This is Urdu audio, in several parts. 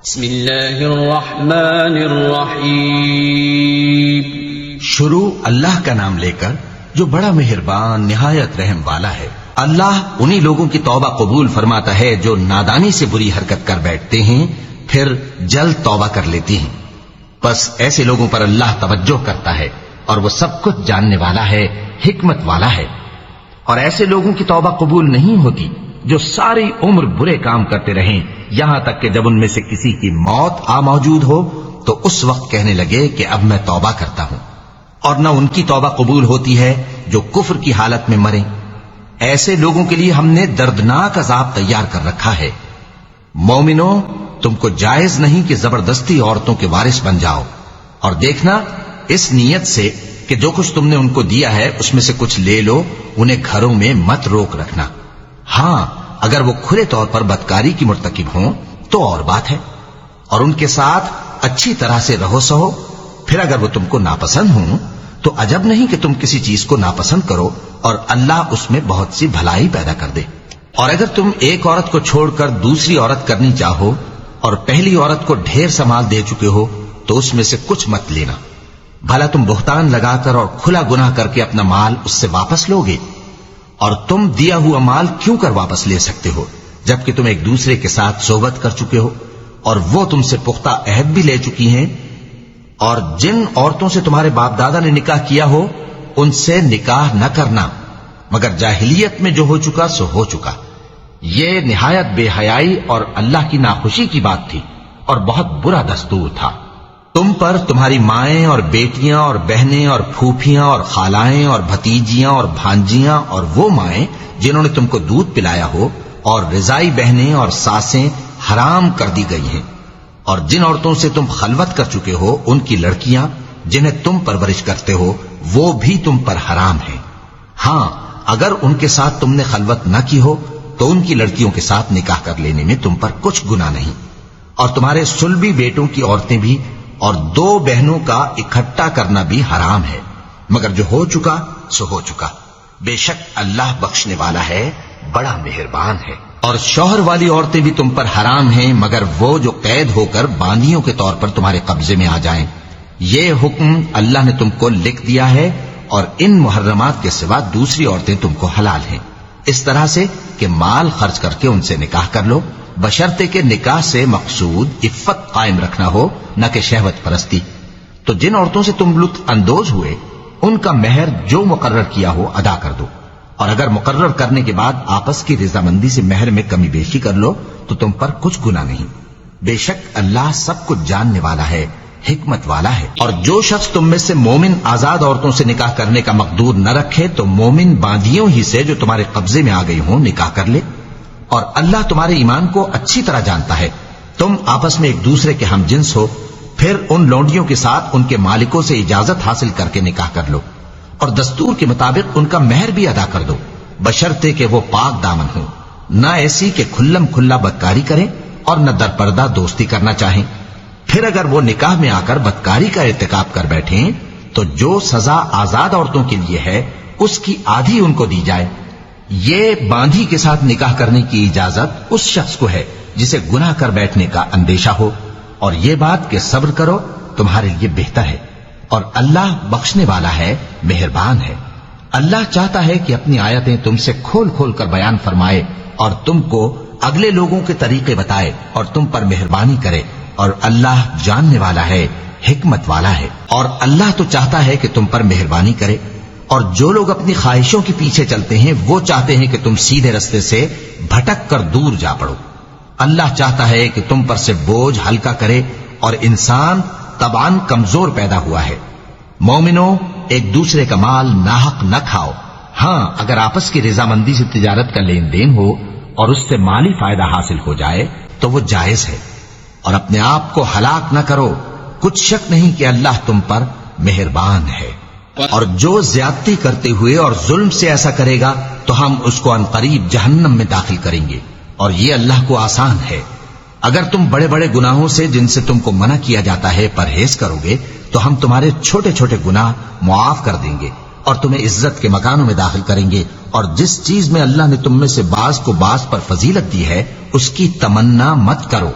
بسم اللہ الرحمن الرحیم. شروع اللہ کا نام لے کر جو بڑا مہربان نہایت رحم والا ہے. اللہ انہی لوگوں کی توبہ قبول فرماتا ہے جو نادانی سے بری حرکت کر بیٹھتے ہیں پھر جلد توبہ کر لیتی ہیں. بس ایسے لوگوں پر اللہ توجہ کرتا ہے اور وہ سب کچھ جاننے والا ہے، حکمت والا ہے. اور ایسے لوگوں کی توبہ قبول نہیں ہوتی جو ساری عمر برے کام کرتے رہیں یہاں تک کہ جب ان میں سے کسی کی موت آ موجود ہو تو اس وقت کہنے لگے کہ اب میں توبہ کرتا ہوں. اور نہ ان کی توبہ قبول ہوتی ہے جو کفر کی حالت میں مریں. ایسے لوگوں کے لیے ہم نے دردناک عذاب تیار کر رکھا ہے. مومنوں، تم کو جائز نہیں کہ زبردستی عورتوں کے وارث بن جاؤ، اور دیکھنا اس نیت سے کہ جو کچھ تم نے ان کو دیا ہے اس میں سے کچھ لے لو، انہیں گھروں میں مت روک رکھنا. ہاں، اگر وہ کھلے طور پر بدکاری کی مرتکب ہوں تو اور بات ہے، اور ان کے ساتھ اچھی طرح سے رہو سہو. پھر اگر وہ تم کو ناپسند ہوں تو عجب نہیں کہ تم کسی چیز کو ناپسند کرو اور اللہ اس میں بہت سی بھلائی پیدا کر دے. اور اگر تم ایک عورت کو چھوڑ کر دوسری عورت کرنی چاہو اور پہلی عورت کو ڈھیر سا مال دے چکے ہو تو اس میں سے کچھ مت لینا. بھلا تم بہتان لگا کر اور کھلا گناہ کر کے اپنا مال اس سے واپس لوگے؟ اور تم دیا ہوا مال کیوں کر واپس لے سکتے ہو جبکہ تم ایک دوسرے کے ساتھ صحبت کر چکے ہو اور وہ تم سے پختہ عہد بھی لے چکی ہیں؟ اور جن عورتوں سے تمہارے باپ دادا نے نکاح کیا ہو ان سے نکاح نہ کرنا مگر جاہلیت میں جو ہو چکا سو ہو چکا. یہ نہایت بے حیائی اور اللہ کی ناخوشی کی بات تھی اور بہت برا دستور تھا. تم پر تمہاری مائیں اور بیٹیاں اور بہنیں اور پھوپھیاں اور خالائیں اور بھتیجیاں اور بھانجیاں اور وہ مائیں جنہوں نے تم کو دودھ پلایا ہو اور رضائی بہنیں اور ساسیں حرام کر دی گئی ہیں. اور جن عورتوں سے تم خلوت کر چکے ہو ان کی لڑکیاں جنہیں تم پرورش کرتے ہو وہ بھی تم پر حرام ہیں. ہاں، اگر ان کے ساتھ تم نے خلوت نہ کی ہو تو ان کی لڑکیوں کے ساتھ نکاح کر لینے میں تم پر کچھ گناہ نہیں. اور تمہارے صلبی بیٹوں کی عورتیں بھی اور دو بہنوں کا اکٹھا کرنا بھی حرام ہے مگر جو ہو چکا سو ہو چکا. بے شک اللہ بخشنے والا ہے، بڑا مہربان ہے. اور شوہر والی عورتیں بھی تم پر حرام ہیں مگر وہ جو قید ہو کر باندیوں کے طور پر تمہارے قبضے میں آ جائیں. یہ حکم اللہ نے تم کو لکھ دیا ہے اور ان محرمات کے سوا دوسری عورتیں تم کو حلال ہیں اس طرح سے کہ مال خرچ کر کے ان سے نکاح کر لو، بشرطے کہ نکاح سے مقصود عفت قائم رکھنا ہو نہ کہ شہوت پرستی. تو جن عورتوں سے تم لطف اندوز ہوئے ان کا مہر جو مقرر کیا ہو ادا کر دو. اور اگر مقرر کرنے کے بعد آپس کی رضامندی سے مہر میں کمی بیشی کر لو تو تم پر کچھ گناہ نہیں. بے شک اللہ سب کچھ جاننے والا ہے، حکمت والا ہے. اور جو شخص تم میں سے مومن آزاد عورتوں سے نکاح کرنے کا مقدور نہ رکھے تو مومن باندیوں ہی سے جو تمہارے قبضے میں آ گئی ہوں نکاح کر لے. اور اللہ تمہارے ایمان کو اچھی طرح جانتا ہے. تم آپس میں ایک دوسرے کے ہم جنس ہو، پھر ان لونڈیوں کے ساتھ ان کے مالکوں سے اجازت حاصل کر کے نکاح کر لو اور دستور کے مطابق ان کا مہر بھی ادا کر دو بشرطے کہ وہ پاک دامن ہوں، نہ ایسی کہ کھلم کھلا بدکاری کریں اور نہ درپردہ دوستی کرنا چاہیں. پھر اگر وہ نکاح میں آ کر بدکاری کا ارتکاب کر بیٹھیں تو جو سزا آزاد عورتوں کے لیے ہے اس کی آدھی ان کو دی جائے. یہ باندھی کے ساتھ نکاح کرنے کی اجازت اس شخص کو ہے جسے گناہ کر بیٹھنے کا اندیشہ ہو. اور یہ بات کہ صبر کرو تمہارے لیے بہتر ہے اور اللہ بخشنے والا ہے، مہربان ہے. اللہ چاہتا ہے کہ اپنی آیتیں تم سے کھول کھول کر بیان فرمائے اور تم کو اگلے لوگوں کے طریقے بتائے اور تم پر مہربانی کرے. اور اللہ جاننے والا ہے، حکمت والا ہے. اور اللہ تو چاہتا ہے کہ تم پر مہربانی کرے. اور جو لوگ اپنی خواہشوں کے پیچھے چلتے ہیں وہ چاہتے ہیں کہ تم سیدھے رستے سے بھٹک کر دور جا پڑو. اللہ چاہتا ہے کہ تم پر سے بوجھ ہلکا کرے اور انسان طبعاً کمزور پیدا ہوا ہے. مومنوں، ایک دوسرے کا مال ناحق نہ کھاؤ. ہاں، اگر آپس کی رضامندی سے تجارت کا لین دین ہو اور اس سے مالی فائدہ حاصل ہو جائے تو وہ جائز ہے. اور اپنے آپ کو ہلاک نہ کرو، کچھ شک نہیں کہ اللہ تم پر مہربان ہے. اور جو زیادتی کرتے ہوئے اور ظلم سے ایسا کرے گا تو ہم اس کو عنقریب جہنم میں داخل کریں گے اور یہ اللہ کو آسان ہے. اگر تم بڑے بڑے گناہوں سے جن سے تم کو منع کیا جاتا ہے پرہیز کرو گے تو ہم تمہارے چھوٹے چھوٹے گناہ معاف کر دیں گے اور تمہیں عزت کے مکانوں میں داخل کریں گے. اور جس چیز میں اللہ نے تم میں سے بعض کو بعض پر فضیلت دی ہے اس کی تمنا مت کرو.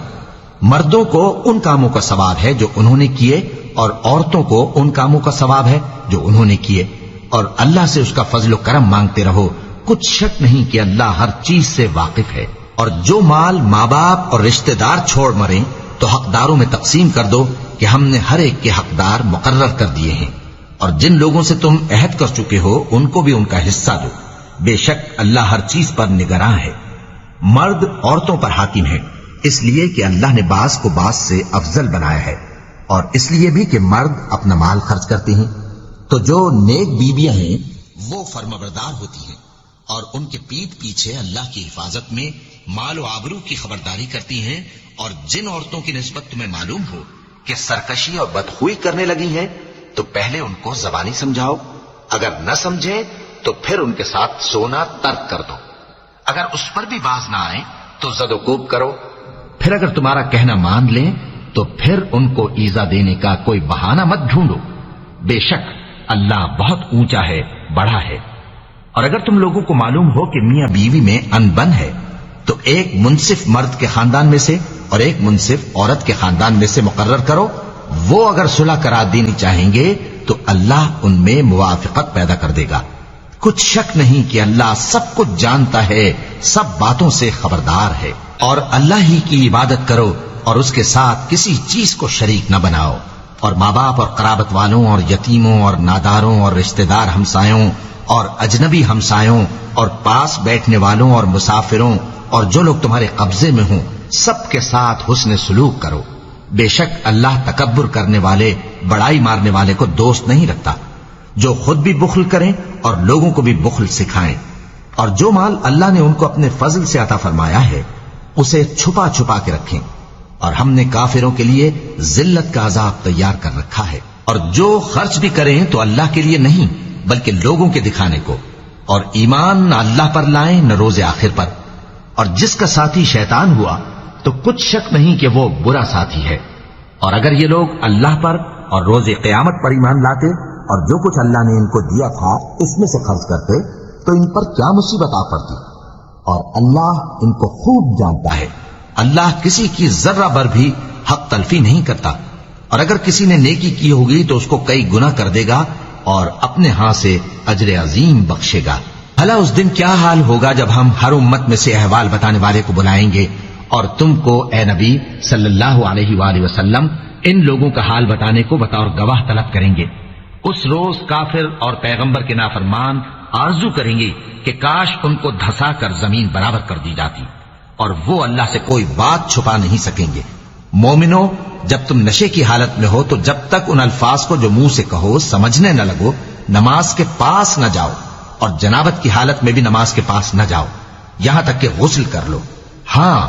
مردوں کو ان کاموں کا ثواب ہے جو انہوں نے کیے اور عورتوں کو ان کاموں کا ثواب ہے جو انہوں نے کیے، اور اللہ سے اس کا فضل و کرم مانگتے رہو، کچھ شک نہیں کہ اللہ ہر چیز سے واقف ہے۔ اور جو مال ماں باپ اور رشتہ دار چھوڑ مریں تو حقداروں میں تقسیم کر دو کہ ہم نے ہر ایک کے حقدار مقرر کر دیے ہیں، اور جن لوگوں سے تم عہد کر چکے ہو ان کو بھی ان کا حصہ دو، بے شک اللہ ہر چیز پر نگراں ہے۔ مرد عورتوں پر حاکم ہے، اس لیے کہ اللہ نے بعض کو بعض سے افضل بنایا ہے، اور اس لیے بھی کہ مرد اپنا مال خرچ کرتے ہیں۔ تو جو نیک بیویاں ہیں وہ فرمانبردار ہوتی ہیں اور ان کے پیٹھ پیچھے اللہ کی حفاظت میں مال و آبرو کی خبرداری کرتی ہیں، اور جن عورتوں کی نسبت تمہیں معلوم ہو کہ سرکشی اور بدخوئی کرنے لگی ہیں تو پہلے ان کو زبانی سمجھاؤ، اگر نہ سمجھیں تو پھر ان کے ساتھ سونا ترک کر دو، اگر اس پر بھی باز نہ آئیں تو زد و کوب کرو، پھر اگر تمہارا کہنا مان لیں تو پھر ان کو ایذا دینے کا کوئی بہانہ مت ڈھونڈو، بے شک اللہ بہت اونچا ہے، بڑا ہے۔ اور اگر تم لوگوں کو معلوم ہو کہ میاں بیوی میں انبن ہے تو ایک منصف مرد کے خاندان میں سے اور ایک منصف عورت کے خاندان میں سے مقرر کرو، وہ اگر صلح کرا دینی چاہیں گے تو اللہ ان میں موافقت پیدا کر دے گا۔ کچھ شک نہیں کہ اللہ سب کچھ جانتا ہے، سب باتوں سے خبردار ہے۔ اور اللہ ہی کی عبادت کرو اور اس کے ساتھ کسی چیز کو شریک نہ بناؤ، اور ماں باپ اور قرابت والوں اور یتیموں اور ناداروں اور رشتہ دار ہمسایوں اور اجنبی ہمسایوں اور پاس بیٹھنے والوں اور مسافروں اور جو لوگ تمہارے قبضے میں ہوں سب کے ساتھ حسن سلوک کرو، بے شک اللہ تکبر کرنے والے، بڑائی مارنے والے کو دوست نہیں رکھتا۔ جو خود بھی بخل کریں اور لوگوں کو بھی بخل سکھائیں، اور جو مال اللہ نے ان کو اپنے فضل سے عطا فرمایا ہے اسے چھپا چھپا کے رکھیں، اور ہم نے کافروں کے لیے ذلت کا عذاب تیار کر رکھا ہے۔ اور جو خرچ بھی کریں تو اللہ کے لیے نہیں بلکہ لوگوں کے دکھانے کو، اور ایمان نہ اللہ پر لائیں نہ روز آخر پر، اور جس کا ساتھی شیطان ہوا تو کچھ شک نہیں کہ وہ برا ساتھی ہے۔ اور اگر یہ لوگ اللہ پر اور روز قیامت پر ایمان لاتے اور جو کچھ اللہ نے ان کو دیا تھا اس میں سے خرچ کرتے تو ان پر کیا مصیبت آ پڑتی، اور اللہ ان کو خوب جانتا ہے۔ اللہ کسی کی ذرہ بھر بھی حق تلفی نہیں کرتا، اور اگر کسی نے نیکی کی ہوگی تو اس کو کئی گنا کر دے گا اور اپنے ہاں سے اجر عظیم بخشے گا۔ بھلا اس دن کیا حال ہوگا جب ہم ہر امت میں سے احوال بتانے والے کو بلائیں گے اور تم کو اے نبی صلی اللہ علیہ وآلہ وسلم ان لوگوں کا حال بتانے کو بطور گواہ طلب کریں گے۔ اس روز کافر اور پیغمبر کے نافرمان آرزو کریں گے کہ کاش ان کو دھسا کر زمین برابر کر دی جاتی، اور وہ اللہ سے کوئی بات چھپا نہیں سکیں گے۔ مومنو، جب تم نشے کی حالت میں ہو تو جب تک ان الفاظ کو جو منہ سے کہو سمجھنے نہ لگو نماز کے پاس نہ جاؤ، اور جنابت کی حالت میں بھی نماز کے پاس نہ جاؤ یہاں تک کہ غسل کر لو۔ ہاں،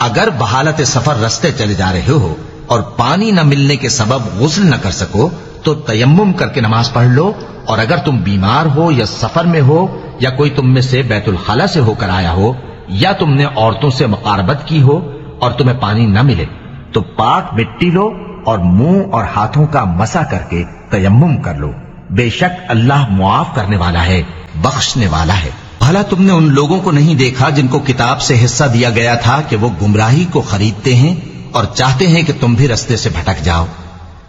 اگر بحالت سفر رستے چلے جا رہے ہو اور پانی نہ ملنے کے سبب غسل نہ کر سکو تو تیمم کر کے نماز پڑھ لو، اور اگر تم بیمار ہو یا سفر میں ہو یا کوئی تم میں سے بیت الخلا سے ہو کر آیا ہو یا تم نے عورتوں سے مقاربت کی ہو اور تمہیں پانی نہ ملے تو پاک مٹی لو اور منہ اور ہاتھوں کا مسح کر کے تیمم کر لو، بے شک اللہ معاف کرنے والا ہے، بخشنے والا ہے۔ بھلا تم نے ان لوگوں کو نہیں دیکھا جن کو کتاب سے حصہ دیا گیا تھا کہ وہ گمراہی کو خریدتے ہیں اور چاہتے ہیں کہ تم بھی رستے سے بھٹک جاؤ،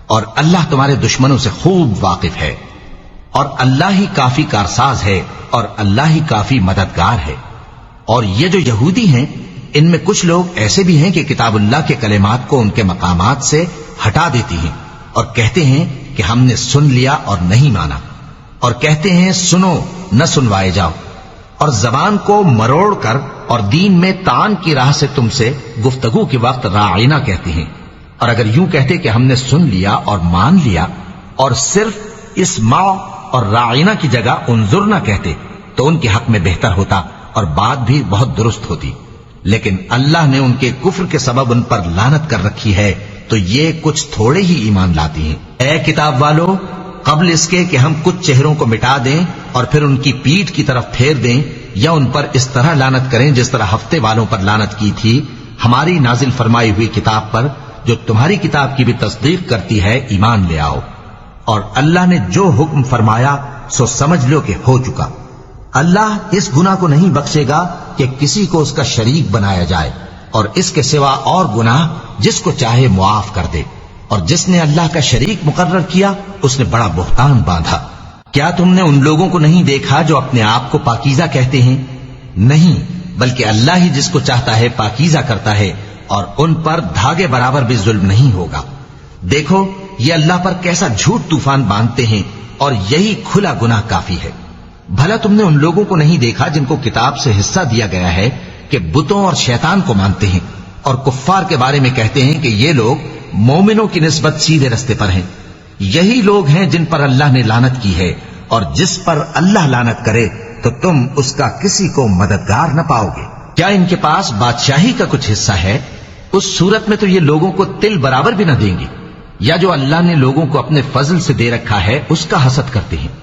اور اللہ تمہارے دشمنوں سے خوب واقف ہے، اور اللہ ہی کافی کارساز ہے اور اللہ ہی کافی مددگار ہے۔ اور یہ جو یہودی ہیں ان میں کچھ لوگ ایسے بھی ہیں کہ کتاب اللہ کے کلمات کو ان کے مقامات سے ہٹا دیتی ہیں اور کہتے ہیں کہ ہم نے سن لیا اور نہیں مانا، اور کہتے ہیں سنو نہ سنوائے جاؤ، اور زبان کو مروڑ کر اور دین میں تان کی راہ سے تم سے گفتگو کے وقت راعینا کہتے ہیں۔ اور اگر یوں کہتے کہ ہم نے سن لیا اور مان لیا اور صرف اسمع اور راعینا کی جگہ انظر نہ کہتے تو ان کے حق میں بہتر ہوتا اور بات بھی بہت درست ہوتی، لیکن اللہ نے ان کے کفر کے سبب ان پر لعنت کر رکھی ہے تو یہ کچھ تھوڑے ہی ایمان لاتی ہیں۔ اے کتاب والو، قبل اس کے کہ ہم کچھ چہروں کو مٹا دیں اور پھر ان کی پیٹھ کی طرف پھیر دیں یا ان پر اس طرح لعنت کریں جس طرح ہفتے والوں پر لعنت کی تھی، ہماری نازل فرمائی ہوئی کتاب پر جو تمہاری کتاب کی بھی تصدیق کرتی ہے ایمان لے آؤ، اور اللہ نے جو حکم فرمایا سو سمجھ لو کہ ہو چکا۔ اللہ اس گناہ کو نہیں بخشے گا کہ کسی کو اس کا شریک بنایا جائے، اور اس کے سوا اور گناہ جس کو چاہے معاف کر دے، اور جس نے اللہ کا شریک مقرر کیا اس نے بڑا بہتان باندھا۔ کیا تم نے ان لوگوں کو نہیں دیکھا جو اپنے آپ کو پاکیزہ کہتے ہیں؟ نہیں، بلکہ اللہ ہی جس کو چاہتا ہے پاکیزہ کرتا ہے، اور ان پر دھاگے برابر بھی ظلم نہیں ہوگا۔ دیکھو یہ اللہ پر کیسا جھوٹ طوفان باندھتے ہیں، اور یہی کھلا گناہ کافی ہے۔ بھلا تم نے ان لوگوں کو نہیں دیکھا جن کو کتاب سے حصہ دیا گیا ہے کہ بتوں اور شیطان کو مانتے ہیں، اور کفار کے بارے میں کہتے ہیں کہ یہ لوگ مومنوں کی نسبت سیدھے رستے پر ہیں۔ یہی لوگ ہیں جن پر اللہ نے لعنت کی ہے، اور جس پر اللہ لعنت کرے تو تم اس کا کسی کو مددگار نہ پاؤ گے۔ کیا ان کے پاس بادشاہی کا کچھ حصہ ہے؟ اس صورت میں تو یہ لوگوں کو تل برابر بھی نہ دیں گے، یا جو اللہ نے لوگوں کو اپنے فضل سے دے رکھا ہے اس کا حسد کرتے ہیں۔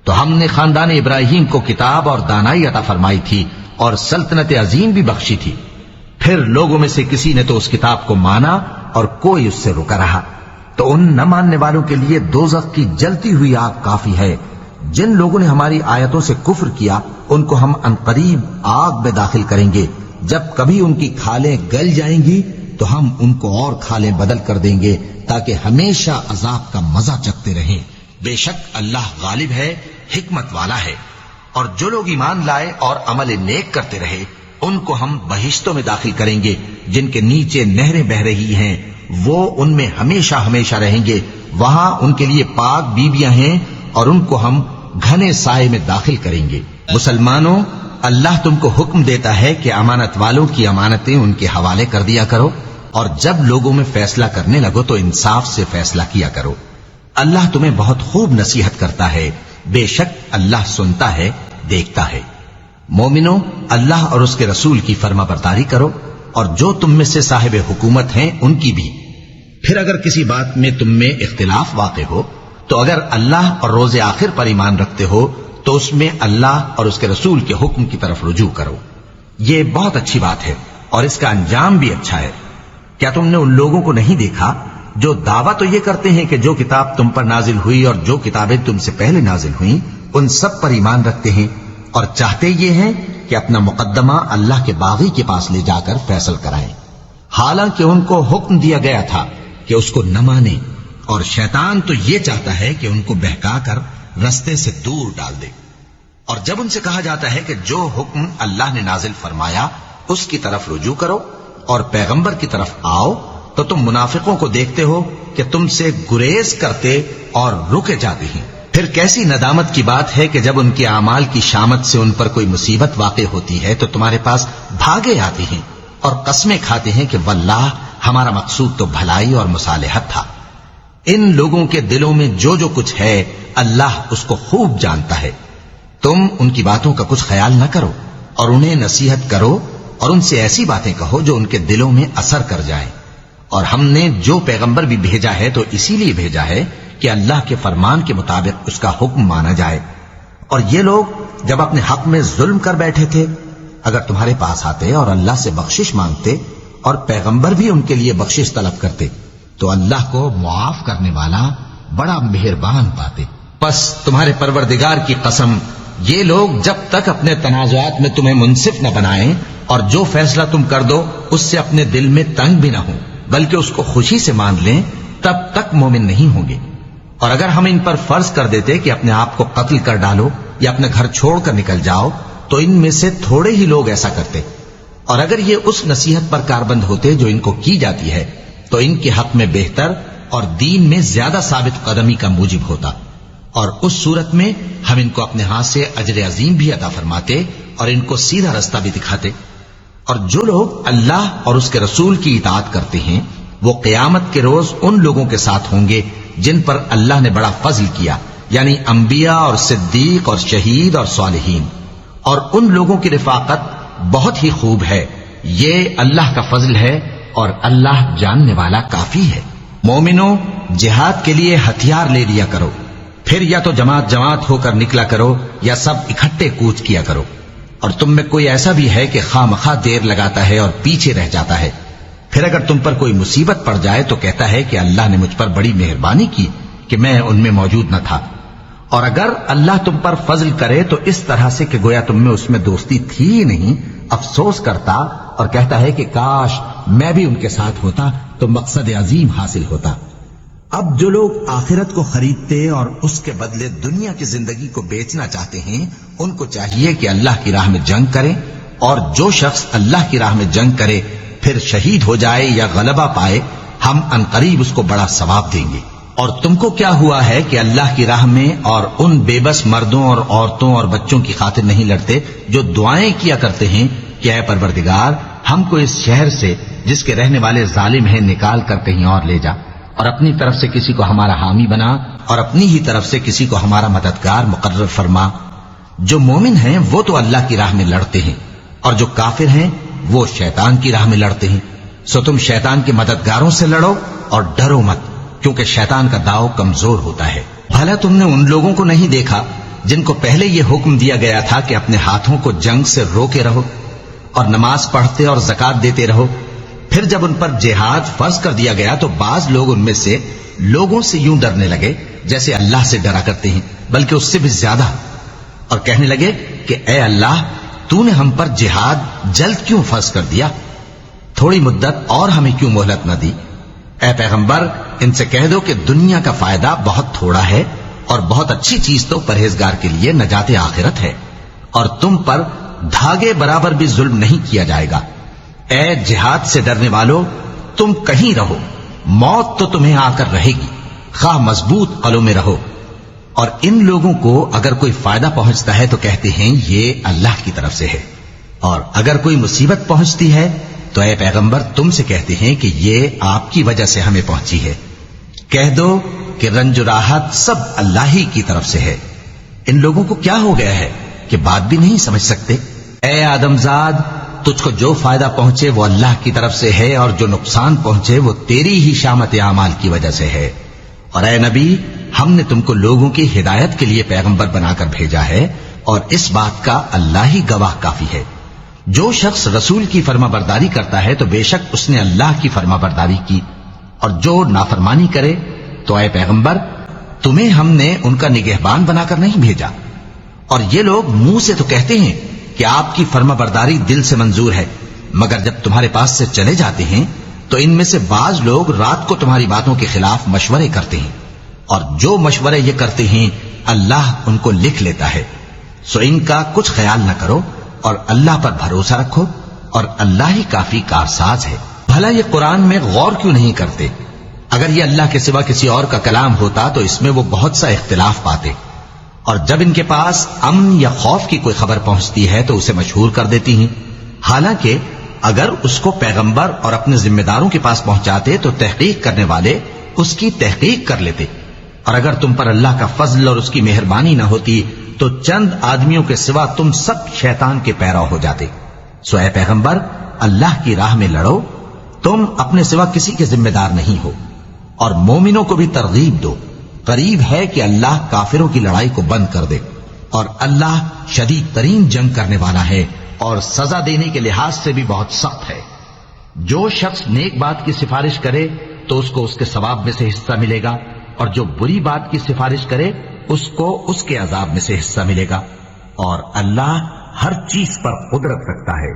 تو ہم نے خاندان ابراہیم کو کتاب اور دانائی عطا فرمائی تھی، اور سلطنت عظیم بھی بخشی تھی۔ پھر لوگوں میں سے کسی نے تو اس کتاب کو مانا اور کوئی اس سے رکا رہا، تو ان نہ ماننے والوں کے لیے دوزخ کی جلتی ہوئی آگ کافی ہے۔ جن لوگوں نے ہماری آیتوں سے کفر کیا ان کو ہم عنقریب آگ میں داخل کریں گے۔ جب کبھی ان کی کھالیں گل جائیں گی تو ہم ان کو اور کھالیں بدل کر دیں گے تاکہ ہمیشہ عذاب کا مزہ چکھتے رہیں۔ بے شک اللہ غالب ہے، حکمت والا ہے۔ اور جو لوگ ایمان لائے اور عمل نیک کرتے رہے ان کو ہم بہشتوں میں داخل کریں گے جن کے نیچے نہریں بہ رہی ہیں، وہ ان میں ہمیشہ ہمیشہ رہیں گے۔ وہاں ان کے لیے پاک بیویاں ہیں اور ان کو ہم گھنے سائے میں داخل کریں گے۔ مسلمانوں، اللہ تم کو حکم دیتا ہے کہ امانت والوں کی امانتیں ان کے حوالے کر دیا کرو، اور جب لوگوں میں فیصلہ کرنے لگو تو انصاف سے فیصلہ کیا کرو۔ اللہ تمہیں بہت خوب نصیحت کرتا ہے، بے شک اللہ سنتا ہے، دیکھتا ہے۔ مومنوں، اللہ اور اس کے رسول کی فرما برداری کرو، اور جو تم میں سے صاحب حکومت ہیں ان کی بھی۔ پھر اگر کسی بات میں تم میں اختلاف واقع ہو تو اگر اللہ اور روز آخر پر ایمان رکھتے ہو تو اس میں اللہ اور اس کے رسول کے حکم کی طرف رجوع کرو۔ یہ بہت اچھی بات ہے اور اس کا انجام بھی اچھا ہے۔ کیا تم نے ان لوگوں کو نہیں دیکھا جو دعویٰ تو یہ کرتے ہیں کہ جو کتاب تم پر نازل ہوئی اور جو کتابیں تم سے پہلے نازل ہوئیں ان سب پر ایمان رکھتے ہیں، اور چاہتے یہ ہیں کہ اپنا مقدمہ اللہ کے باغی کے پاس لے جا کر فیصل کرائیں، حالانکہ ان کو حکم دیا گیا تھا کہ اس کو نہ مانیں، اور شیطان تو یہ چاہتا ہے کہ ان کو بہکا کر رستے سے دور ڈال دے۔ اور جب ان سے کہا جاتا ہے کہ جو حکم اللہ نے نازل فرمایا اس کی طرف رجوع کرو اور پیغمبر کی طرف آؤ، تو تم منافقوں کو دیکھتے ہو کہ تم سے گریز کرتے اور رکے جاتے ہیں۔ پھر کیسی ندامت کی بات ہے کہ جب ان کے اعمال کی شامت سے ان پر کوئی مصیبت واقع ہوتی ہے تو تمہارے پاس بھاگے آتے ہیں اور قسمیں کھاتے ہیں کہ واللہ ہمارا مقصود تو بھلائی اور مصالحت تھا۔ ان لوگوں کے دلوں میں جو جو کچھ ہے اللہ اس کو خوب جانتا ہے۔ تم ان کی باتوں کا کچھ خیال نہ کرو اور انہیں نصیحت کرو اور ان سے ایسی باتیں کہو جو ان کے دلوں میں اثر کر جائیں۔ اور ہم نے جو پیغمبر بھی بھیجا ہے تو اسی لیے بھیجا ہے کہ اللہ کے فرمان کے مطابق اس کا حکم مانا جائے۔ اور یہ لوگ جب اپنے حق میں ظلم کر بیٹھے تھے، اگر تمہارے پاس آتے اور اللہ سے بخشش مانگتے اور پیغمبر بھی ان کے لیے بخشش طلب کرتے تو اللہ کو معاف کرنے والا بڑا مہربان پاتے۔ پس تمہارے پروردگار کی قسم، یہ لوگ جب تک اپنے تنازعات میں تمہیں منصف نہ بنائیں اور جو فیصلہ تم کر دو اس سے اپنے دل میں تنگ بھی نہ ہوں بلکہ اس کو خوشی سے مان لیں، تب تک مومن نہیں ہوں گے۔ اور اگر ہم ان پر فرض کر دیتے کہ اپنے آپ کو قتل کر ڈالو یا اپنے گھر چھوڑ کر نکل جاؤ تو ان میں سے تھوڑے ہی لوگ ایسا کرتے، اور اگر یہ اس نصیحت پر کاربند ہوتے جو ان کو کی جاتی ہے تو ان کے حق میں بہتر اور دین میں زیادہ ثابت قدمی کا موجب ہوتا، اور اس صورت میں ہم ان کو اپنے ہاتھ سے اجر عظیم بھی عطا فرماتے اور ان کو سیدھا رستہ بھی دکھاتے۔ اور جو لوگ اللہ اور اس کے رسول کی اطاعت کرتے ہیں وہ قیامت کے روز ان لوگوں کے ساتھ ہوں گے جن پر اللہ نے بڑا فضل کیا، یعنی انبیاء اور صدیق اور شہید اور صالحین، اور ان لوگوں کی رفاقت بہت ہی خوب ہے۔ یہ اللہ کا فضل ہے اور اللہ جاننے والا کافی ہے۔ مومنوں، جہاد کے لیے ہتھیار لے لیا کرو، پھر یا تو جماعت جماعت ہو کر نکلا کرو یا سب اکٹھے کوچ کیا کرو۔ اور تم میں کوئی ایسا بھی ہے کہ خواہ مخواہ دیر لگاتا ہے اور پیچھے رہ جاتا ہے، پھر اگر تم پر کوئی مصیبت پڑ جائے تو کہتا ہے کہ اللہ نے مجھ پر بڑی مہربانی کی کہ میں ان میں موجود نہ تھا۔ اور اگر اللہ تم پر فضل کرے تو اس طرح سے کہ گویا تم میں اس میں دوستی تھی ہی نہیں، افسوس کرتا اور کہتا ہے کہ کاش میں بھی ان کے ساتھ ہوتا تو مقصد عظیم حاصل ہوتا۔ اب جو لوگ آخرت کو خریدتے اور اس کے بدلے دنیا کی زندگی کو بیچنا چاہتے ہیں، ان کو چاہیے کہ اللہ کی راہ میں جنگ کریں، اور جو شخص اللہ کی راہ میں جنگ کرے پھر شہید ہو جائے یا غلبہ پائے، ہم عنقریب اس کو بڑا ثواب دیں گے۔ اور تم کو کیا ہوا ہے کہ اللہ کی راہ میں اور ان بے بس مردوں اور عورتوں اور بچوں کی خاطر نہیں لڑتے جو دعائیں کیا کرتے ہیں کہ اے پروردگار ہم کو اس شہر سے جس کے رہنے والے ظالم ہیں نکال کر کہیں اور لے جا، اور اپنی طرف سے کسی کو ہمارا حامی بنا اور اپنی ہی طرف سے کسی کو ہمارا مددگار مقرر فرما۔ جو مومن ہیں وہ تو اللہ کی راہ میں لڑتے ہیں، اور جو کافر ہیں وہ شیطان کی راہ میں لڑتے ہیں، سو تم شیطان کے مددگاروں سے لڑو اور ڈرو مت، کیونکہ شیطان کا داؤ کمزور ہوتا ہے۔ بھلا تم نے ان لوگوں کو نہیں دیکھا جن کو پہلے یہ حکم دیا گیا تھا کہ اپنے ہاتھوں کو جنگ سے روکے رہو اور نماز پڑھتے اور زکات دیتے رہو؟ پھر جب ان پر جہاد فرض کر دیا گیا تو بعض لوگ ان میں سے لوگوں سے یوں ڈرنے لگے جیسے اللہ سے ڈرا کرتے ہیں، بلکہ اس سے بھی زیادہ، اور کہنے لگے کہ اے اللہ تو نے ہم پر جہاد جلد کیوں فرض کر دیا؟ تھوڑی مدت اور ہمیں کیوں مہلت نہ دی؟ اے پیغمبر ان سے کہہ دو کہ دنیا کا فائدہ بہت تھوڑا ہے، اور بہت اچھی چیز تو پرہیزگار کے لیے نجات آخرت ہے، اور تم پر دھاگے برابر بھی ظلم نہیں کیا جائے گا۔ اے جہاد سے ڈرنے والو تم کہیں رہو، موت تو تمہیں آ کر رہے گی، خواہ مضبوط قلعوں میں رہو۔ اور ان لوگوں کو اگر کوئی فائدہ پہنچتا ہے تو کہتے ہیں یہ اللہ کی طرف سے ہے، اور اگر کوئی مصیبت پہنچتی ہے تو اے پیغمبر تم سے کہتے ہیں کہ یہ آپ کی وجہ سے ہمیں پہنچی ہے۔ کہہ دو کہ رنج و راحت سب اللہ ہی کی طرف سے ہے۔ ان لوگوں کو کیا ہو گیا ہے کہ بات بھی نہیں سمجھ سکتے؟ اے آدمزاد تجھ کو جو فائدہ پہنچے وہ اللہ کی طرف سے ہے، اور جو نقصان پہنچے وہ تیری ہی شامت اعمال کی وجہ سے ہے۔ اور اے نبی ہم نے تم کو لوگوں کی ہدایت کے لیے پیغمبر بنا کر بھیجا ہے، اور اس بات کا اللہ ہی گواہ کافی ہے۔ جو شخص رسول کی فرما برداری کرتا ہے تو بے شک اس نے اللہ کی فرما برداری کی، اور جو نافرمانی کرے تو اے پیغمبر تمہیں ہم نے ان کا نگہبان بنا کر نہیں بھیجا۔ اور یہ لوگ منہ سے تو کہتے ہیں کہ آپ کی فرما برداری دل سے منظور ہے، مگر جب تمہارے پاس سے چلے جاتے ہیں تو ان میں سے بعض لوگ رات کو تمہاری باتوں کے خلاف مشورے کرتے ہیں، اور جو مشورے یہ کرتے ہیں اللہ ان کو لکھ لیتا ہے، سو ان کا کچھ خیال نہ کرو اور اللہ پر بھروسہ رکھو، اور اللہ ہی کافی کارساز ہے۔ بھلا یہ قرآن میں غور کیوں نہیں کرتے؟ اگر یہ اللہ کے سوا کسی اور کا کلام ہوتا تو اس میں وہ بہت سا اختلاف پاتے، اور جب ان کے پاس امن یا خوف کی کوئی خبر پہنچتی ہے تو اسے مشہور کر دیتی ہیں، حالانکہ اگر اس کو پیغمبر اور اپنے ذمہ داروں کے پاس پہنچاتے تو تحقیق کرنے والے اس کی تحقیق کر لیتے، اور اگر تم پر اللہ کا فضل اور اس کی مہربانی نہ ہوتی تو چند آدمیوں کے سوا تم سب شیطان کے پیرو ہو جاتے۔ سو اے پیغمبر اللہ کی راہ میں لڑو، تم اپنے سوا کسی کے ذمہ دار نہیں ہو، اور مومنوں کو بھی ترغیب دو، قریب ہے کہ اللہ کافروں کی لڑائی کو بند کر دے، اور اللہ شدید ترین جنگ کرنے والا ہے اور سزا دینے کے لحاظ سے بھی بہت سخت ہے۔ جو شخص نیک بات کی سفارش کرے تو اس کو اس کے ثواب میں سے حصہ ملے گا، اور جو بری بات کی سفارش کرے اس کو اس کے عذاب میں سے حصہ ملے گا، اور اللہ ہر چیز پر قدرت رکھتا ہے۔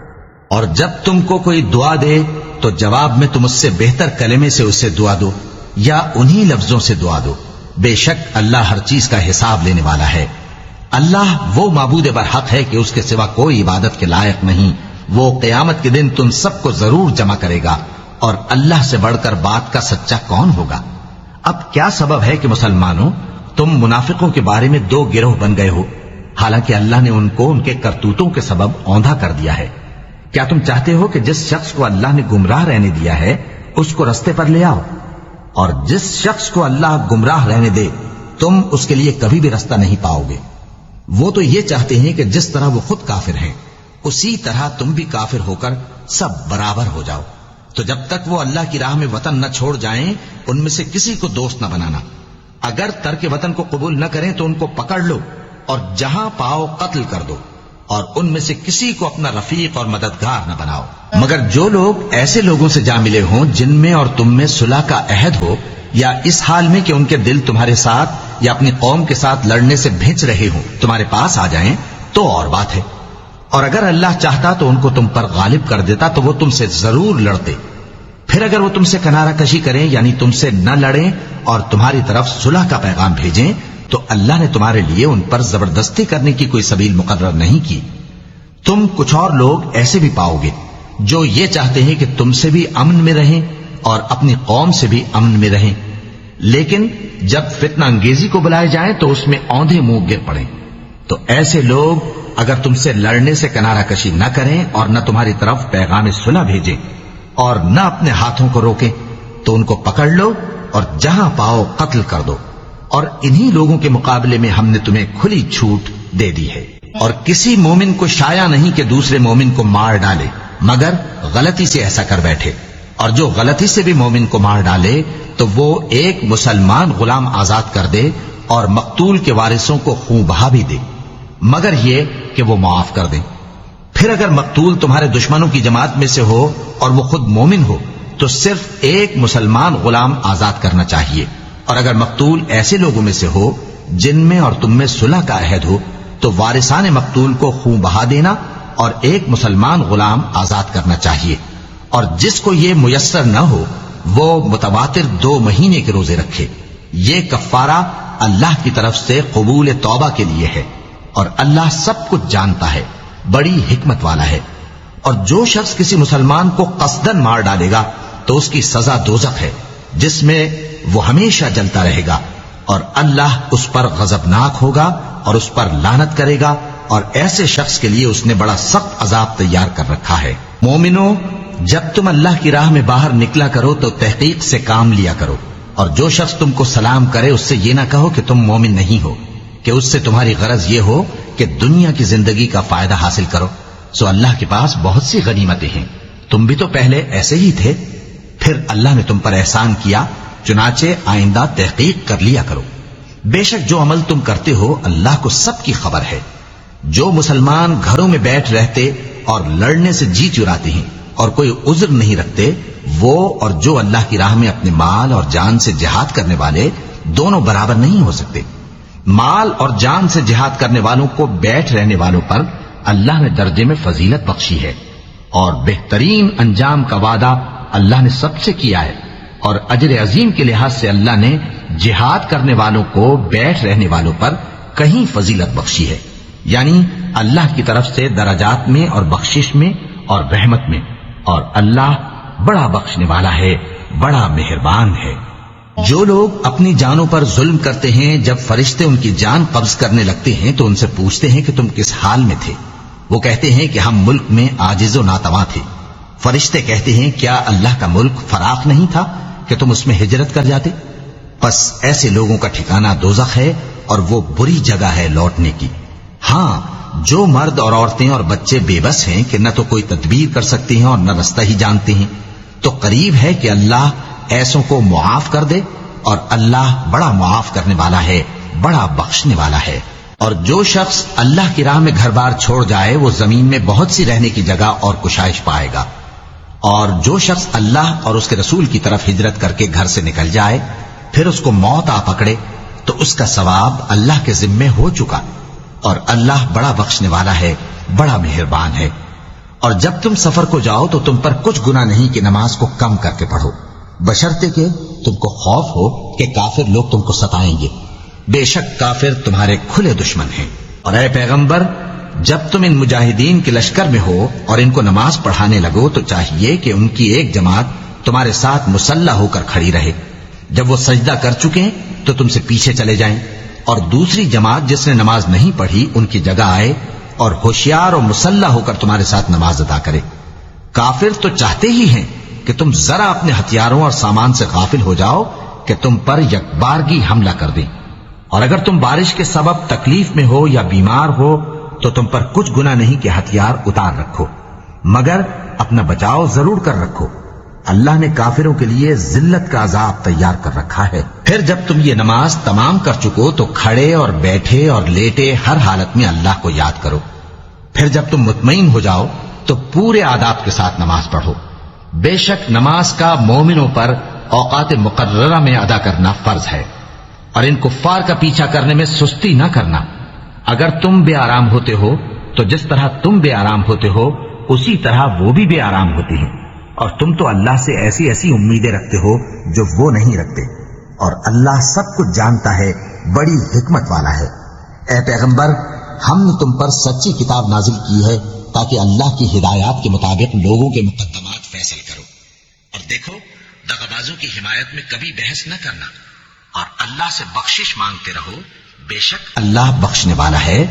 اور جب تم کو کوئی دعا دے تو جواب میں تم اس سے بہتر کلمے سے اسے دعا دو یا انہی لفظوں سے دعا دو، بے شک اللہ ہر چیز کا حساب لینے والا ہے۔ اللہ وہ معبود برحق ہے کہ اس کے سوا کوئی عبادت کے لائق نہیں، وہ قیامت کے دن تم سب کو ضرور جمع کرے گا، اور اللہ سے بڑھ کر بات کا سچا کون ہوگا؟ اب کیا سبب ہے کہ مسلمانوں تم منافقوں کے بارے میں دو گروہ بن گئے ہو، حالانکہ اللہ نے ان کو ان کے کرتوتوں کے سبب اوندھا کر دیا ہے؟ کیا تم چاہتے ہو کہ جس شخص کو اللہ نے گمراہ رہنے دیا ہے اس کو رستے پر لے آؤ، اور جس شخص کو اللہ گمراہ رہنے دے تم اس کے لیے کبھی بھی رستہ نہیں پاؤ گے؟ وہ تو یہ چاہتے ہیں کہ جس طرح وہ خود کافر ہیں اسی طرح تم بھی کافر ہو کر سب برابر ہو جاؤ۔ تو جب تک وہ اللہ کی راہ میں وطن نہ چھوڑ جائیں ان میں سے کسی کو دوست نہ بنانا، اگر ترک وطن کو قبول نہ کریں تو ان کو پکڑ لو اور جہاں پاؤ قتل کر دو، اور ان میں سے کسی کو اپنا رفیق اور مددگار نہ بناؤ، مگر جو لوگ ایسے لوگوں سے جا ملے ہوں جن میں اور تم میں صلح کا عہد ہو، یا اس حال میں کہ ان کے دل تمہارے ساتھ یا اپنی قوم کے ساتھ لڑنے سے بھیج رہے ہوں تمہارے پاس آ جائیں تو اور بات ہے، اور اگر اللہ چاہتا تو ان کو تم پر غالب کر دیتا تو وہ تم سے ضرور لڑتے. پھر اگر وہ تم سے کنارہ کشی کریں یعنی تم سے نہ لڑیں اور تمہاری طرف صلح کا پیغام بھیجیں تو اللہ نے تمہارے لیے ان پر زبردستی کرنے کی کوئی سبیل مقرر نہیں کی. تم کچھ اور لوگ ایسے بھی پاؤ گے جو یہ چاہتے ہیں کہ تم سے بھی امن میں رہیں اور اپنی قوم سے بھی امن میں رہیں، لیکن جب فتنہ انگیزی کو بلائے جائیں تو اس میں اوندھے منہ گر پڑیں. تو ایسے لوگ اگر تم سے لڑنے سے کنارہ کشی نہ کریں اور نہ تمہاری طرف پیغام صلح بھیجیں اور نہ اپنے ہاتھوں کو روکیں تو ان کو پکڑ لو اور جہاں پاؤ قتل کر دو. اور انہی لوگوں کے مقابلے میں ہم نے تمہیں کھلی چھوٹ دے دی ہے. اور کسی مومن کو شایع نہیں کہ دوسرے مومن کو مار ڈالے مگر غلطی سے ایسا کر بیٹھے، اور جو غلطی سے بھی مومن کو مار ڈالے تو وہ ایک مسلمان غلام آزاد کر دے اور مقتول کے وارثوں کو خون بہا بھی دے، مگر یہ کہ وہ معاف کر دیں. پھر اگر مقتول تمہارے دشمنوں کی جماعت میں سے ہو اور وہ خود مومن ہو تو صرف ایک مسلمان غلام آزاد کرنا چاہیے. اور اگر مقتول ایسے لوگوں میں سے ہو جن میں اور تم میں صلح کا عہد ہو تو وارثان مقتول کو خون بہا دینا اور ایک مسلمان غلام آزاد کرنا چاہیے. اور جس کو یہ میسر نہ ہو وہ متواتر 2 مہینے کے روزے رکھے. یہ کفارہ اللہ کی طرف سے قبول توبہ کے لیے ہے، اور اللہ سب کچھ جانتا ہے، بڑی حکمت والا ہے. اور جو شخص کسی مسلمان کو قصدن مار ڈالے گا تو اس کی سزا دوزخ ہے جس میں وہ ہمیشہ جلتا رہے گا، اور اللہ اس پر غضبناک ہوگا اور اس پر لعنت کرے گا، اور ایسے شخص کے لیے اس نے بڑا سخت عذاب تیار کر رکھا ہے. مومنو، جب تم اللہ کی راہ میں باہر نکلا کرو تو تحقیق سے کام لیا کرو، اور جو شخص تم کو سلام کرے اس سے یہ نہ کہو کہ تم مومن نہیں ہو، کہ اس سے تمہاری غرض یہ ہو کہ دنیا کی زندگی کا فائدہ حاصل کرو. سو اللہ کے پاس بہت سی غنیمتیں ہیں، تم بھی تو پہلے ایسے ہی تھے. پھر اللہ نے تم پر احسان کیا، چنانچہ آئندہ تحقیق کر لیا کرو. بے شک جو عمل تم کرتے ہو اللہ کو سب کی خبر ہے. جو مسلمان گھروں میں بیٹھ رہتے اور لڑنے سے جی چراتے ہیں اور کوئی عذر نہیں رکھتے، وہ اور جو اللہ کی راہ میں اپنے مال اور جان سے جہاد کرنے والے دونوں برابر نہیں ہو سکتے. مال اور جان سے جہاد کرنے والوں کو بیٹھ رہنے والوں پر اللہ نے درجے میں فضیلت بخشی ہے، اور بہترین انجام کا وعدہ اللہ نے سب سے کیا ہے. اور اجر عظیم کے لحاظ سے اللہ نے جہاد کرنے والوں کو بیٹھ رہنے والوں پر کہیں فضیلت بخشی ہے، یعنی اللہ کی طرف سے درجات میں اور بخشش میں اور رحمت میں. اور اللہ بڑا بخشنے والا ہے، بڑا مہربان ہے. جو لوگ اپنی جانوں پر ظلم کرتے ہیں جب فرشتے ان کی جان قبض کرنے لگتے ہیں تو ان سے پوچھتے ہیں کہ تم کس حال میں تھے. وہ کہتے ہیں کہ ہم ملک میں عاجز و ناتواں تھے. فرشتے کہتے ہیں کیا اللہ کا ملک فراخ نہیں تھا کہ تم اس میں ہجرت کر جاتے؟ پس ایسے لوگوں کا ٹھکانہ دوزخ ہے اور وہ بری جگہ ہے لوٹنے کی. ہاں، جو مرد اور عورتیں اور بچے بے بس ہیں کہ نہ تو کوئی تدبیر کر سکتے ہیں اور نہ رستہ ہی جانتے ہیں، تو قریب ہے کہ اللہ ایسوں کو معاف کر دے، اور اللہ بڑا معاف کرنے والا ہے، بڑا بخشنے والا ہے. اور جو شخص اللہ کی راہ میں گھر بار چھوڑ جائے وہ زمین میں بہت سی رہنے کی جگہ اور کشائش پائے گا. اور جو شخص اللہ اور اس کے رسول کی طرف ہجرت کر کے گھر سے نکل جائے پھر اس کو موت آ پکڑے تو اس کا ثواب اللہ کے ذمے ہو چکا. اور اللہ بڑا بخشنے والا ہے، بڑا مہربان ہے. اور جب تم سفر کو جاؤ تو تم پر کچھ گناہ نہیں کہ نماز کو کم کر کے پڑھو، بشرطے کہ تم کو خوف ہو کہ کافر لوگ تم کو ستائیں گے. بے شک کافر تمہارے کھلے دشمن ہیں. اور اے پیغمبر، جب تم ان مجاہدین کے لشکر میں ہو اور ان کو نماز پڑھانے لگو تو چاہیے کہ ان کی ایک جماعت تمہارے ساتھ مسلح ہو کر کھڑی رہے. جب وہ سجدہ کر چکے تو تم سے پیچھے چلے جائیں، اور دوسری جماعت جس نے نماز نہیں پڑھی ان کی جگہ آئے اور ہوشیار اور مسلح ہو کر تمہارے ساتھ نماز ادا کرے. کافر تو چاہتے ہی ہیں کہ تم ذرا اپنے ہتھیاروں اور سامان سے غافل ہو جاؤ کہ تم پر یکبارگی حملہ کر دیں. اور اگر تم بارش کے سبب تکلیف میں ہو یا بیمار ہو تو تم پر کچھ گناہ نہیں کہ ہتھیار اتار رکھو، مگر اپنا بچاؤ ضرور کر رکھو. اللہ نے کافروں کے لیے ذلت کا عذاب تیار کر رکھا ہے. پھر جب تم یہ نماز تمام کر چکو تو کھڑے اور بیٹھے اور لیٹے ہر حالت میں اللہ کو یاد کرو. پھر جب تم مطمئن ہو جاؤ تو پورے آداب کے ساتھ نماز پڑھو. بے شک نماز کا مومنوں پر اوقات مقررہ میں ادا کرنا فرض ہے، اور ان کفار کا پیچھا کرنے میں سستی نہ کرنا. اگر تم بے آرام ہوتے ہو تو جس طرح تم بے آرام ہوتے ہو اسی طرح وہ بھی بے آرام ہوتے ہیں، اور تم تو اللہ سے ایسی ایسی امیدیں رکھتے ہو جو وہ نہیں رکھتے، اور اللہ سب کچھ جانتا ہے، بڑی حکمت والا ہے۔ اے پیغمبر، ہم نے تم پر سچی کتاب نازل کی ہے تاکہ اللہ کی ہدایات کے مطابق لوگوں کے مقدمات فیصل کرو، اور دیکھو دغابازوں کی حمایت میں کبھی بحث نہ کرنا، اور اللہ سے بخشش مانگتے رہو، بے شک اللہ بخشنے والا ہے،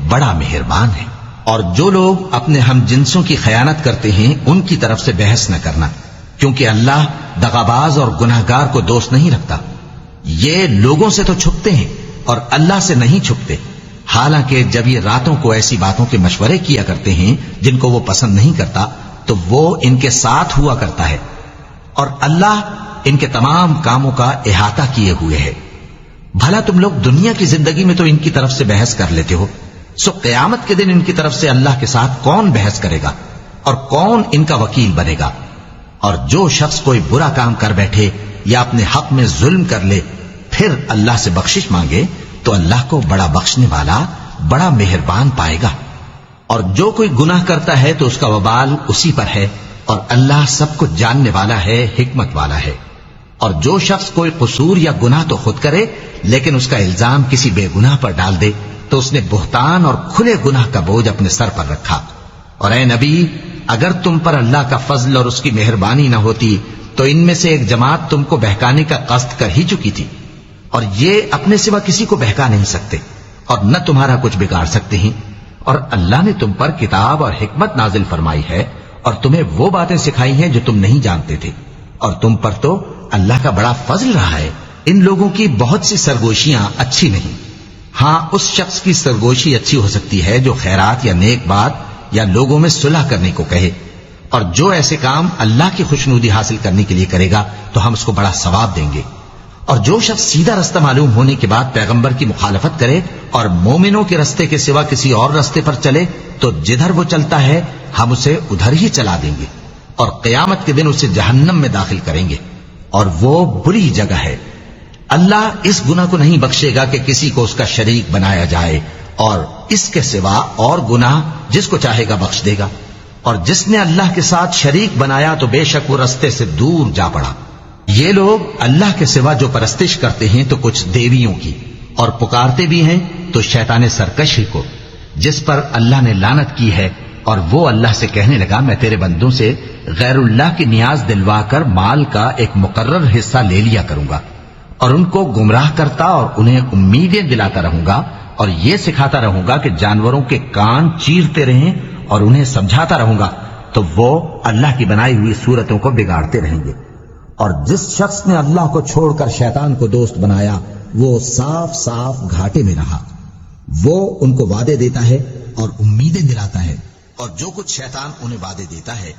بڑا مہربان ہے۔ اور جو لوگ اپنے ہم جنسوں کی خیانت کرتے ہیں ان کی طرف سے بحث نہ کرنا، کیونکہ اللہ دغاباز اور گناہگار کو دوست نہیں رکھتا۔ یہ لوگوں سے تو چھپتے ہیں اور اللہ سے نہیں چھپتے، حالانکہ جب یہ راتوں کو ایسی باتوں کے مشورے کیا کرتے ہیں جن کو وہ پسند نہیں کرتا تو وہ ان کے ساتھ ہوا کرتا ہے، اور اللہ ان کے تمام کاموں کا احاطہ کیے ہوئے ہے۔ بھلا تم لوگ دنیا کی زندگی میں تو ان کی طرف سے بحث کر لیتے ہو، سو قیامت کے دن ان کی طرف سے اللہ کے ساتھ کون بحث کرے گا اور کون ان کا وکیل بنے گا؟ اور جو شخص کوئی برا کام کر بیٹھے یا اپنے حق میں ظلم کر لے پھر اللہ سے بخشش مانگے تو اللہ کو بڑا بخشنے والا، بڑا مہربان پائے گا۔ اور جو کوئی گناہ کرتا ہے تو اس کا وبال اسی پر ہے، اور اللہ سب کچھ جاننے والا ہے، حکمت والا ہے۔ اور جو شخص کوئی قصور یا گناہ تو خود کرے لیکن اس کا الزام کسی بے گناہ پر ڈال دے تو اس نے بہتان اور کھلے گناہ کا بوجھ اپنے سر پر رکھا۔ اور اے نبی، اگر تم پر اللہ کا فضل اور اس کی مہربانی نہ ہوتی تو ان میں سے ایک جماعت تم کو بہکانے کا قصد کر ہی چکی تھی، اور یہ اپنے سوا کسی کو بہکا نہیں سکتے اور نہ تمہارا کچھ بگاڑ سکتے ہیں۔ اور اللہ نے تم پر کتاب اور حکمت نازل فرمائی ہے اور تمہیں وہ باتیں سکھائی ہیں جو تم نہیں جانتے تھے، اور تم پر تو اللہ کا بڑا فضل رہا ہے۔ ان لوگوں کی بہت سی سرگوشیاں اچھی نہیں، ہاں اس شخص کی سرگوشی اچھی ہو سکتی ہے جو خیرات یا نیک بات یا لوگوں میں صلح کرنے کو کہے، اور جو ایسے کام اللہ کی خوشنودی حاصل کرنے کے لیے کرے گا تو ہم اس کو بڑا ثواب دیں گے۔ اور جو شخص سیدھا رستہ معلوم ہونے کے بعد پیغمبر کی مخالفت کرے اور مومنوں کے رستے کے سوا کسی اور رستے پر چلے تو جدھر وہ چلتا ہے ہم اسے ادھر ہی چلا دیں گے، اور قیامت کے دن اسے جہنم میں داخل کریں گے، اور وہ بری جگہ ہے۔ اللہ اس گناہ کو نہیں بخشے گا کہ کسی کو اس کا شریک بنایا جائے، اور اس کے سوا اور گناہ جس کو چاہے گا بخش دے گا، اور جس نے اللہ کے ساتھ شریک بنایا تو بے شک وہ رستے سے دور جا پڑا۔ یہ لوگ اللہ کے سوا جو پرستش کرتے ہیں تو کچھ دیویوں کی، اور پکارتے بھی ہیں تو شیطان سرکش ہی کو، جس پر اللہ نے لعنت کی ہے، اور وہ اللہ سے کہنے لگا میں تیرے بندوں سے غیر اللہ کی نیاز دلوا کر مال کا ایک مقرر حصہ لے لیا کروں گا، اور ان کو گمراہ کرتا اور انہیں امیدیں دلاتا رہوں گا، اور یہ سکھاتا رہوں گا کہ جانوروں کے کان چیرتے رہیں، اور انہیں سمجھاتا رہوں گا تو وہ اللہ کی بنائی ہوئی صورتوں کو بگاڑتے رہیں گے۔ اور جس شخص نے اللہ کو چھوڑ کر شیطان کو دوست بنایا وہ صاف صاف گھاٹے میں رہا۔ وہ ان کو وعدے دیتا ہے اور امیدیں دلاتا ہے، اور جو کچھ شیطان انہیں وعدے دیتا ہے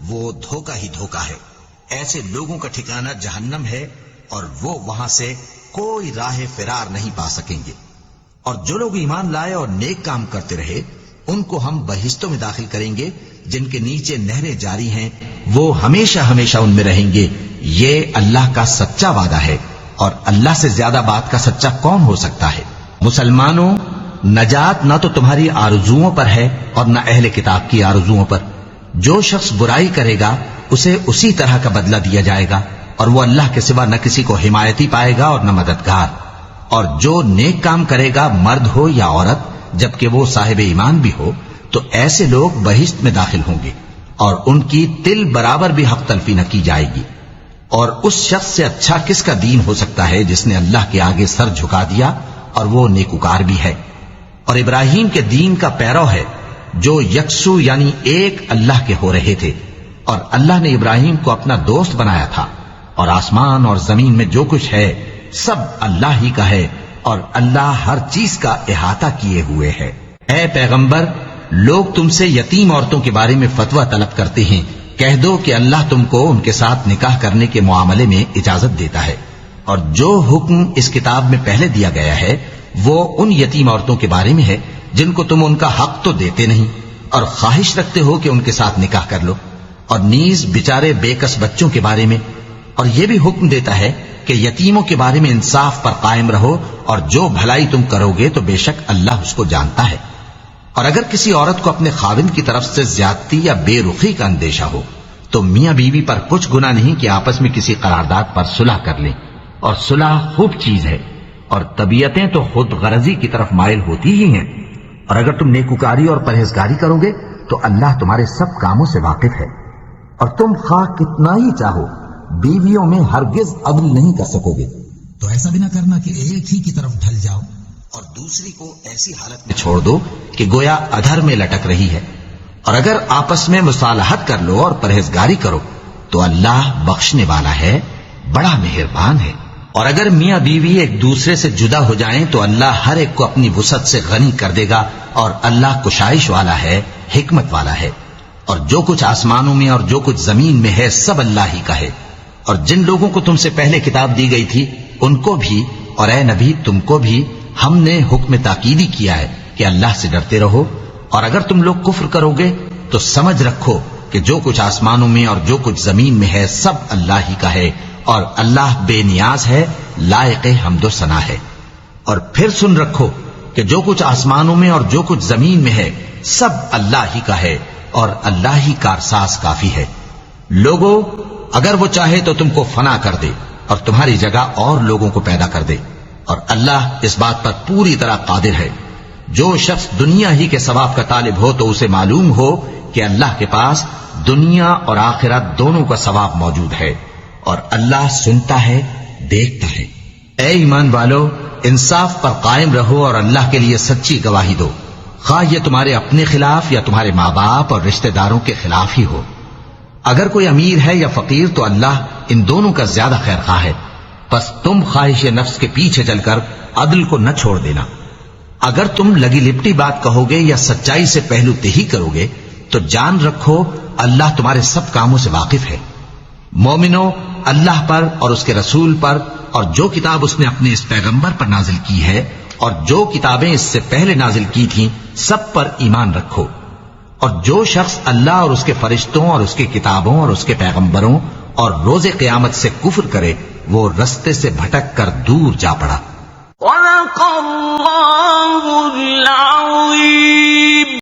وہ دھوکہ ہی دھوکہ ہے۔ ایسے لوگوں کا ٹھکانہ جہنم ہے، اور وہ وہاں سے کوئی راہ فرار نہیں پا سکیں گے۔ اور جو لوگ ایمان لائے اور نیک کام کرتے رہے ان کو ہم بہشتوں میں داخل کریں گے جن کے نیچے نہریں جاری ہیں، وہ ہمیشہ ہمیشہ ان میں رہیں گے۔ یہ اللہ کا سچا وعدہ ہے، اور اللہ سے زیادہ بات کا سچا کون ہو سکتا ہے؟ مسلمانوں، نجات نہ تو تمہاری آرزوؤں پر ہے اور نہ اہل کتاب کی آرزوؤں پر۔ جو شخص برائی کرے گا اسے اسی طرح کا بدلہ دیا جائے گا، اور وہ اللہ کے سوا نہ کسی کو حمایتی پائے گا اور نہ مددگار۔ اور جو نیک کام کرے گا مرد ہو یا عورت جبکہ وہ صاحب ایمان بھی ہو تو ایسے لوگ بہشت میں داخل ہوں گے، اور ان کی تل برابر بھی حق تلفی نہ کی جائے گی۔ اور اس شخص سے اچھا کس کا دین ہو سکتا ہے جس نے اللہ کے آگے سر جھکا دیا اور وہ نیکوکار بھی ہے، اور ابراہیم کے دین کا پیرو ہے جو یکسو یعنی ایک اللہ کے ہو رہے تھے، اور اللہ نے ابراہیم کو اپنا دوست بنایا تھا۔ اور آسمان اور زمین میں جو کچھ ہے سب اللہ ہی کا ہے، اور اللہ ہر چیز کا احاطہ کیے ہوئے ہے۔ اے پیغمبر، لوگ تم سے یتیم عورتوں کے بارے میں فتویٰ طلب کرتے ہیں، کہہ دو کہ اللہ تم کو ان کے ساتھ نکاح کرنے کے معاملے میں اجازت دیتا ہے، اور جو حکم اس کتاب میں پہلے دیا گیا ہے وہ ان یتیم عورتوں کے بارے میں ہے جن کو تم ان کا حق تو دیتے نہیں اور خواہش رکھتے ہو کہ ان کے ساتھ نکاح کر لو، اور نیز بیچارے بے کس بچوں کے بارے میں، اور یہ بھی حکم دیتا ہے کہ یتیموں کے بارے میں انصاف پر قائم رہو، اور جو بھلائی تم کرو گے تو بے شک اللہ اس کو جانتا ہے۔ اور اگر کسی عورت کو اپنے خاوند کی طرف سے زیادتی یا بے رخی کا اندیشہ ہو تو میاں بیوی پر کچھ گناہ نہیں کہ آپس میں کسی قرارداد پر صلح کر لیں، اور صلح خوب چیز ہے، اور طبیعتیں تو خود غرضی کی طرف مائل ہوتی ہی ہیں۔ اور اگر تم نیکوکاری اور پرہیزگاری کرو گے تو اللہ تمہارے سب کاموں سے واقف ہے، اور تم خواہ کتنا ہی چاہو بیویوں میں ہرگز عدل نہیں کر سکو گے۔ تو ایسا بھی نہ کرنا کہ ایک ہی کی طرف ڈھل جاؤ اور دوسری کو ایسی حالت میں چھوڑ دو کہ گویا ادھر میں لٹک رہی ہے۔ اور اگر آپس میں مصالحت کر لو اور پرہیزگاری کرو تو اللہ بخشنے والا ہے، بڑا مہربان ہے۔ اور اگر میاں بیوی ایک دوسرے سے جدا ہو جائیں تو اللہ ہر ایک کو اپنی وسعت سے غنی کر دے گا، اور اللہ کشائش والا ہے، حکمت والا ہے۔ اور جو کچھ آسمانوں میں اور جو کچھ زمین میں ہے سب اللہ ہی کا ہے۔ اور جن لوگوں کو تم سے پہلے کتاب دی گئی تھی ان کو بھی اور اے نبی تم کو بھی ہم نے حکم تاکیدی کیا ہے کہ اللہ سے ڈرتے رہو، اور اگر تم لوگ کفر کرو گے تو سمجھ رکھو کہ جو کچھ آسمانوں میں اور جو کچھ زمین میں ہے سب اللہ ہی کا ہے، اور اللہ بے نیاز ہے، لائق حمد و ثنا ہے۔ اور پھر سن رکھو کہ جو کچھ آسمانوں میں اور جو کچھ زمین میں ہے سب اللہ ہی کا ہے، اور اللہ ہی کارساز کافی ہے۔ لوگو اگر وہ چاہے تو تم کو فنا کر دے اور تمہاری جگہ اور لوگوں کو پیدا کر دے، اور اللہ اس بات پر پوری طرح قادر ہے۔ جو شخص دنیا ہی کے ثواب کا طالب ہو تو اسے معلوم ہو کہ اللہ کے پاس دنیا اور آخرت دونوں کا ثواب موجود ہے، اور اللہ سنتا ہے، دیکھتا ہے۔ اے ایمان والو، انصاف پر قائم رہو اور اللہ کے لیے سچی گواہی دو، خواہ یہ تمہارے اپنے خلاف یا تمہارے ماں باپ اور رشتہ داروں کے خلاف ہی ہو۔ اگر کوئی امیر ہے یا فقیر تو اللہ ان دونوں کا زیادہ خیر خواہ ہے، پس تم خواہش نفس کے پیچھے چل کر عدل کو نہ چھوڑ دینا۔ اگر تم لگی لپٹی بات کہو گے یا سچائی سے پہلو تہی کرو گے تو جان رکھو اللہ تمہارے سب کاموں سے واقف ہے۔ مومنو، اللہ پر اور اس کے رسول پر اور جو کتاب اس نے اپنے اس پیغمبر پر نازل کی ہے اور جو کتابیں اس سے پہلے نازل کی تھیں سب پر ایمان رکھو۔ اور جو شخص اللہ اور اس کے فرشتوں اور اس کی کتابوں اور اس کے پیغمبروں اور روز قیامت سے کفر کرے وہ رستے سے بھٹک کر دور جا پڑا۔ صدق اللہ العظیم۔